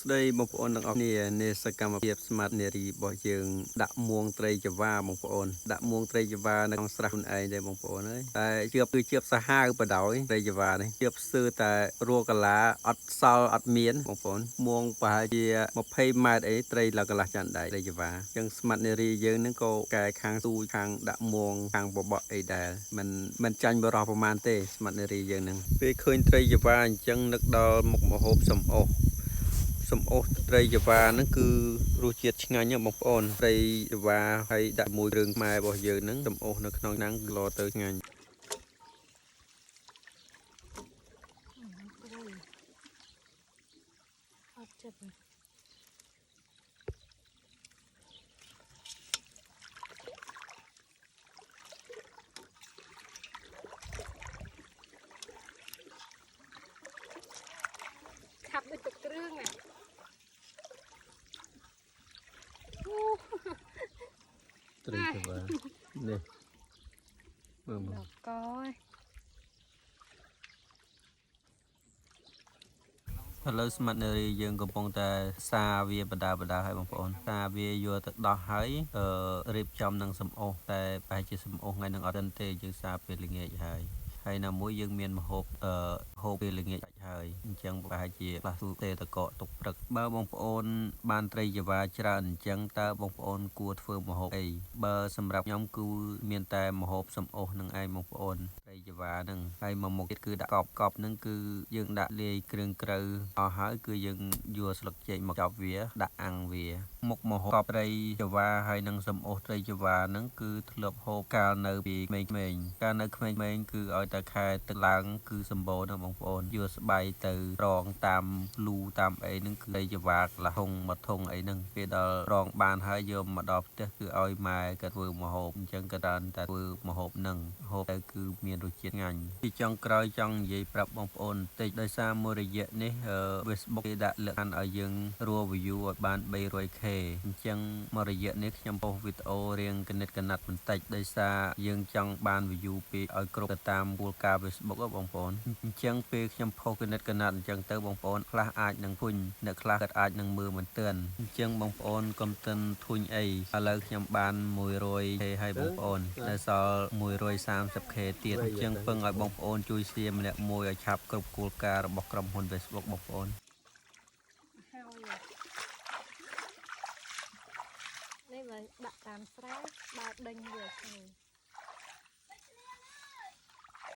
ស្ដីបងប្អូនទាំងអស់គ្នានៃសកម្មភាពស្មាតនារីរបស់យើងដាក់មួងត្រីចង្វាបងប្អូនដាក់មួងត្រីចង្វានៅក្នុងស្រះខ្លួនឯងទេបងប្អូនអើយតែជាបសាហាវបដ ாய் ត្រីចង្វានេះជាបស្ទើរតែរੂកាឡាអត់សល់អត់មានបងប្អូនមួងប្រហែលជា20ម៉ែត្រអីត្រីឡើងកន្លះចាន់ដែរត្រីចង្វាអញ្ចឹងស្មាតនារីយើងនឹងក៏កែខាងទូខាងដាក់មួងខាងបបក់អីដែរមិនចាញ់បរោះប្រហែលទេស្មាតនារីយើងនឹងពេលឃើញត្រីចង្វាអញ្ចឹងនឹកដល់មុខម្ហូបសំអូសត្រីចង្វាហ្នឹងគឺរសជាតិឆ្ងាញ់ណាស់បងប្អូនត្រីចង្វាហើយដាក់មួយគ្រឿងខ្មែររបស់យើងហ្នឹងសំអូសនៅក្នុងហ្នឹងគឺល្អទៅឆ្ងាញ់អត់ចិត្តខាប់ដូចទឹកគ្រឿងណាត្រីចង្វានេះមើលដល់កឯងឥឡូវស្មាត់នារីយើងកំពុងតែសាវាបដាឲ្យបងប្អូនសាវាយកទៅដោះហើយរៀបចំនឹងសំអូសតែប្រហែលជាសំអូសថ្ងៃនឹងអត់ទាន់ទេយើងសាពេលល្ងាចហើយណាមួយយើងមានម្ហូបហូបពេលល្ងាចហើយអញ្ចឹងប្រហែលជាផ្លាស់ទូទេតកកទុកព្រឹកបើបងប្អូនបានត្រីចង្វាច្រើនអញ្ចឹងតើបងប្អូនគួរធ្វើម្ហូបអីបើសម្រាប់ខ្ញុំគឺមានតែម្ហូបសំអូសនឹងឯងបងប្អូនត្រីចង្វាហ្នឹងហើយមួយមុខទៀតគឺដាក់កប់ហ្នឹងគឺយើងដាក់លាយគ្រឿងក្រៅអស់ហើយគឺយើងយកស្លឹកចេកមកចប់វាដាក់អាំងវាមុខម្ហូបកប់ត្រីចង្វាហើយនឹងសំអូសត្រីចង្វាហ្នឹងគឺធ្លាប់ហូបកាលនៅពីក្មេងៗកាលនៅក្មេងៗគឺឲ្យតែខែទឹកឡើងគឺសម្បូរណាស់បងប្អូនយកស្បែកទៅរងតាមលូតាមអីហ្នឹងគឺត្រីចង្វាកន្លះធុងមួយធុងអីហ្នឹងពេលដល់រងបានហើយយកមកដល់ផ្ទះគឺឲ្យម៉ែគាត់ធ្វើម្ហូបអញ្ចឹងក៏តែធ្វើម្ហូបហ្នឹងហូបទៅគឺមានរសជាតិឆ្ងាញ់ទីចុងក្រោយចង់និយាយប្រាប់បងប្អូនបន្តិចដោយសារមួយរយៈនេះFacebook គេដាក់លក្ខខណ្ឌឲ្យយើងរក view ឲ្យបាន 300k អញ្ចឹងមួយរយៈនេះខ្ញុំប៉ុស្តិ៍វីដេអូរៀងកណិតកណាត់បន្តិចដោយសារយើងចង់បាន view ពីឲ្យគ្រប់ទៅតាមគោលការណ៍ Facebook បងប្អូនអញ្ចឹងពេលខ្ញុំផុសកណិតកណាត់អញ្ចឹងទៅបងប្អូនខ្លះអាចនឹងធុញអ្នកខ្លះក៏អាចនឹងមើលមិនទាន់អញ្ចឹងបងប្អូនកុំទិនធុញអីឥឡូវខ្ញុំបាន 100k ហើយបងប្អូននៅសល់ 130k ទៀតអញ្ចឹងពឹងឲ្យបងប្អូនជួយ share ម្នាក់មួយឲ្យឆាប់គ្រប់គោលការណ៍របស់ក្រុមហ៊ុន Facebook បងប្អូនហើយនេះបើដាក់តាមស្រែបើដេញវាគ្នា